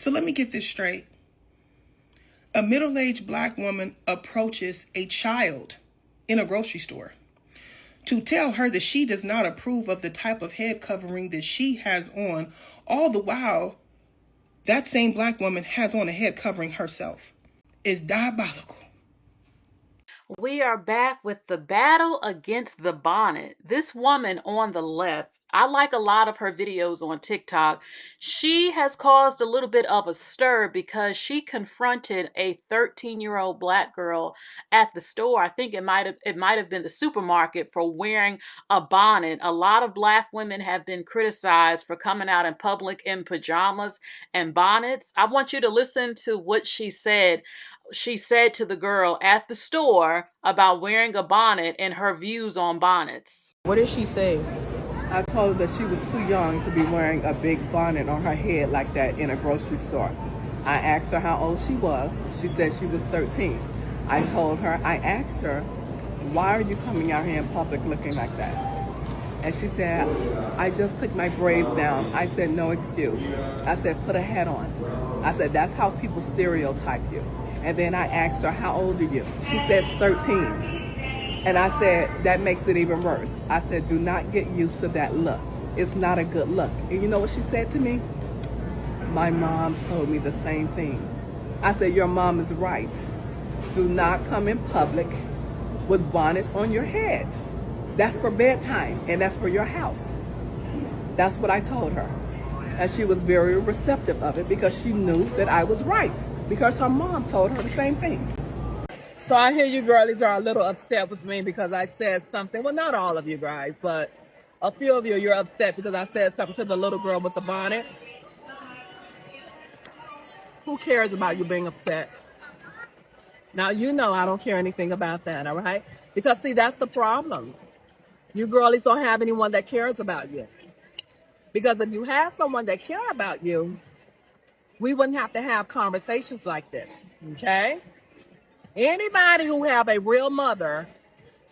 So let me get this straight. A middle-aged black woman approaches a child in a grocery store to tell her that she does not approve of the type of head covering that she has on, all the while that same black woman has on a head covering herself. It's diabolical. We are back with the battle against the bonnet. This woman on the left, I like a lot of her videos on TikTok. She has caused a little bit of a stir because she confronted a 13-year-old black girl at the store. I think it might have been the supermarket for wearing a bonnet. A lot of black women have been criticized for coming out in public in pajamas and bonnets. I want you to listen to what she said. She said to the girl at the store about wearing a bonnet and her views on bonnets. What did she say? I told her that she was too young to be wearing a big bonnet on her head like that in a grocery store. I asked her how old she was. She said she was 13. I asked her, why are you coming out here in public looking like that? And she said, I just took my braids down. I said, no excuse. I said, put a hat on. I said, that's how people stereotype you. And then I asked her, how old are you? She says 13. And I said, that makes it even worse. I said, do not get used to that look. It's not a good look. And you know what she said to me? My mom told me the same thing. I said, your mom is right. Do not come in public with bonnets on your head. That's for bedtime, and that's for your house. That's what I told her. And she was very receptive of it because she knew that I was right, because her mom told her the same thing. So I hear you girlies are a little upset with me because I said something. Well, not all of you guys, but a few of you, you're upset because I said something to the little girl with the bonnet. Who cares about you being upset? Now, you know I don't care anything about that, all right? Because, see, that's the problem. You girlies don't have anyone that cares about you. Because if you had someone that cared about you, we wouldn't have to have conversations like this, okay? Anybody who have a real mother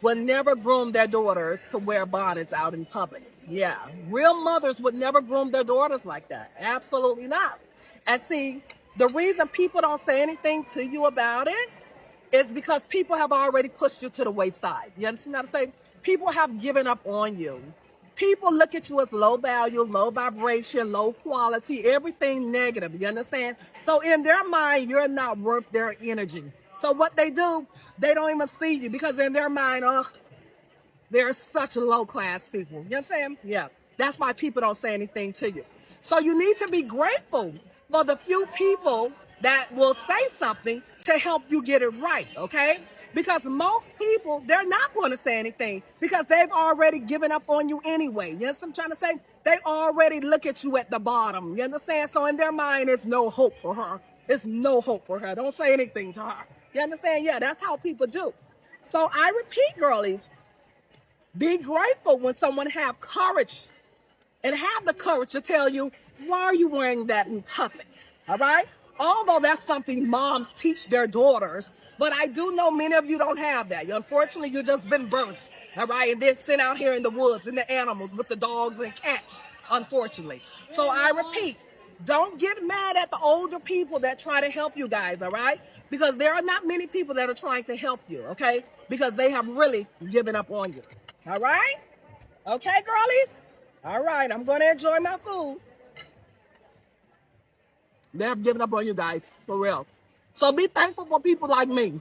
would never groom their daughters to wear bonnets out in public. Yeah, real mothers would never groom their daughters like that. Absolutely not. And see, the reason people don't say anything to you about it is because people have already pushed you to the wayside. You understand what I'm saying? People have given up on you. People look at you as low value, low vibration, low quality, everything negative. You understand? So in their mind, you're not worth their energy. So what they do, they don't even see you because in their mind, they're such low class people. You understand? Yeah. That's why people don't say anything to you. So you need to be grateful for the few people that will say something to help you get it right, okay? Because most people, they're not going to say anything because they've already given up on you anyway. You know what I'm trying to say? They already look at you at the bottom. You understand? So in their mind, there's no hope for her. There's no hope for her. Don't say anything to her. You understand? Yeah, that's how people do. So I repeat, girlies, be grateful when someone have courage and have the courage to tell you, why are you wearing that in public? All right? Although that's something moms teach their daughters, but I do know many of you don't have that. Unfortunately, you've just been burnt, all right, and then sent out here in the woods and the animals with the dogs and cats, unfortunately. So I repeat, don't get mad at the older people that try to help you guys, all right? Because there are not many people that are trying to help you, okay? Because they have really given up on you, all right? Okay, girlies? All right, I'm going to enjoy my food. They have given up on you guys, for real. So be thankful for people like me.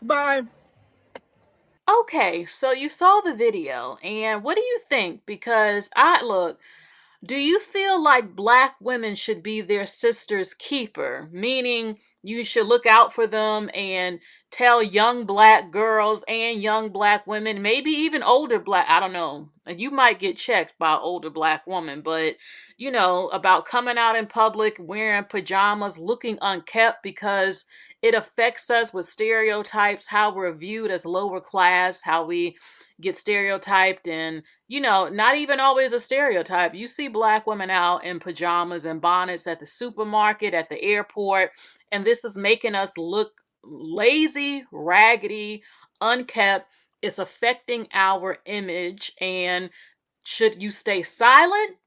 Bye. Okay, so you saw the video, and what do you think? Because do you feel like black women should be their sister's keeper? Meaning you should look out for them and tell young black girls and young black women, maybe even older black, I don't know. You might get checked by an older black woman, but about coming out in public wearing pajamas, looking unkept because it affects us with stereotypes, how we're viewed as lower class, how we get stereotyped and not even always a stereotype. You see black women out in pajamas and bonnets at the supermarket, at the airport, and this is making us look lazy, raggedy, unkept. It's affecting our image. And should you stay silent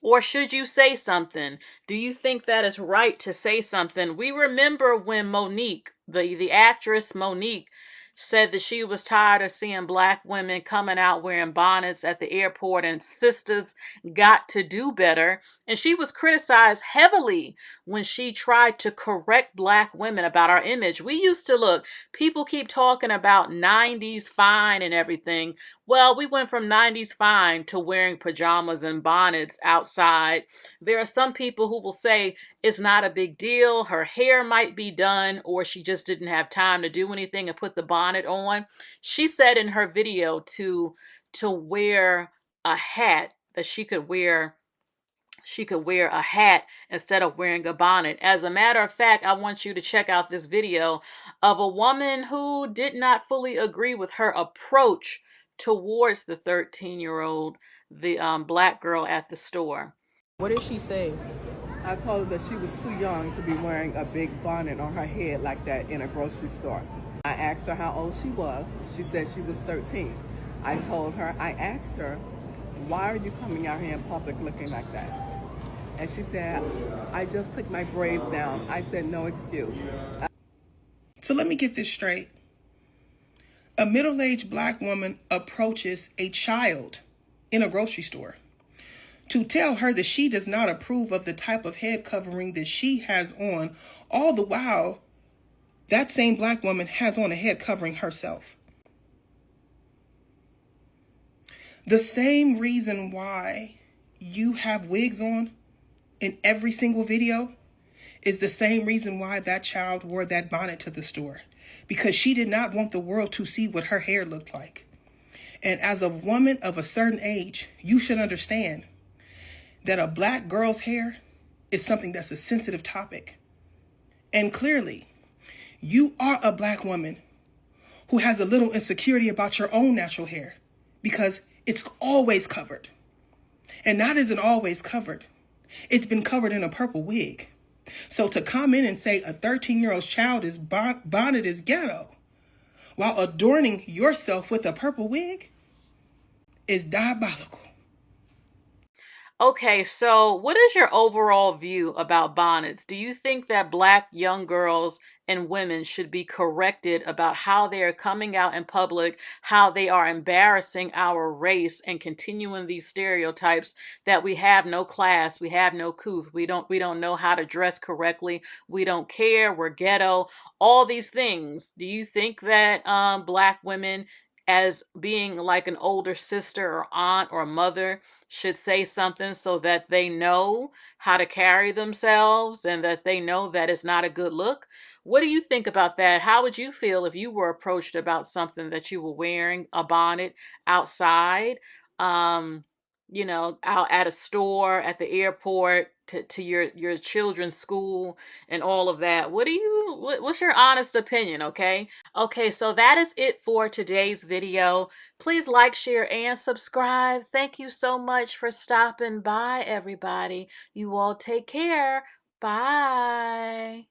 Or should you say something? Do you think that is right to say something? We remember when Monique, the actress Monique, said that she was tired of seeing black women coming out wearing bonnets at the airport and sisters got to do better. And she was criticized heavily when she tried to correct black women about our image. We used to look, people keep talking about 90s fine and everything. Well, we went from 90s fine to wearing pajamas and bonnets outside. There are some people who will say it's not a big deal. Her hair might be done, or she just didn't have time to do anything and put the bonnet on. She said in her video to wear a hat, that she could wear a hat instead of wearing a bonnet. As a matter of fact, I want you to check out this video of a woman who did not fully agree with her approach towards the 13-year-old, the black girl at the store. What did she say? I told her that she was too young to be wearing a big bonnet on her head like that in a grocery store. I asked her how old she was. She said she was 13. I asked her, why are you coming out here in public looking like that? And she said, I just took my braids down. I said, no excuse. So let me get this straight. A middle-aged black woman approaches a child in a grocery store to tell her that she does not approve of the type of head covering that she has on, all the while that same black woman has on a head covering herself. The same reason why you have wigs on in every single video is the same reason why that child wore that bonnet to the store, because she did not want the world to see what her hair looked like. And as a woman of a certain age, you should understand that a black girl's hair is something that's a sensitive topic. And clearly, you are a black woman who has a little insecurity about your own natural hair because it's always covered. And not isn't always covered. It's been covered in a purple wig. So to come in and say a 13-year-old child is bonnet is ghetto while adorning yourself with a purple wig is diabolical. Okay, so what is your overall view about bonnets? Do you think that black young girls and women should be corrected about how they are coming out in public, how they are embarrassing our race and continuing these stereotypes that we have no class, we have no couth, we don't know how to dress correctly, we don't care, we're ghetto, all these things. Do you think that black women, as being like an older sister or aunt or mother, should say something so that they know how to carry themselves and that they know that it's not a good look? What do you think about that? How would you feel if you were approached about something that you were wearing a bonnet outside, um, out at a store, at the airport, to your children's school and all of that? What's your honest opinion, okay? Okay, so that is it for today's video. Please like, share, and subscribe. Thank you so much for stopping by, everybody. You all take care. Bye.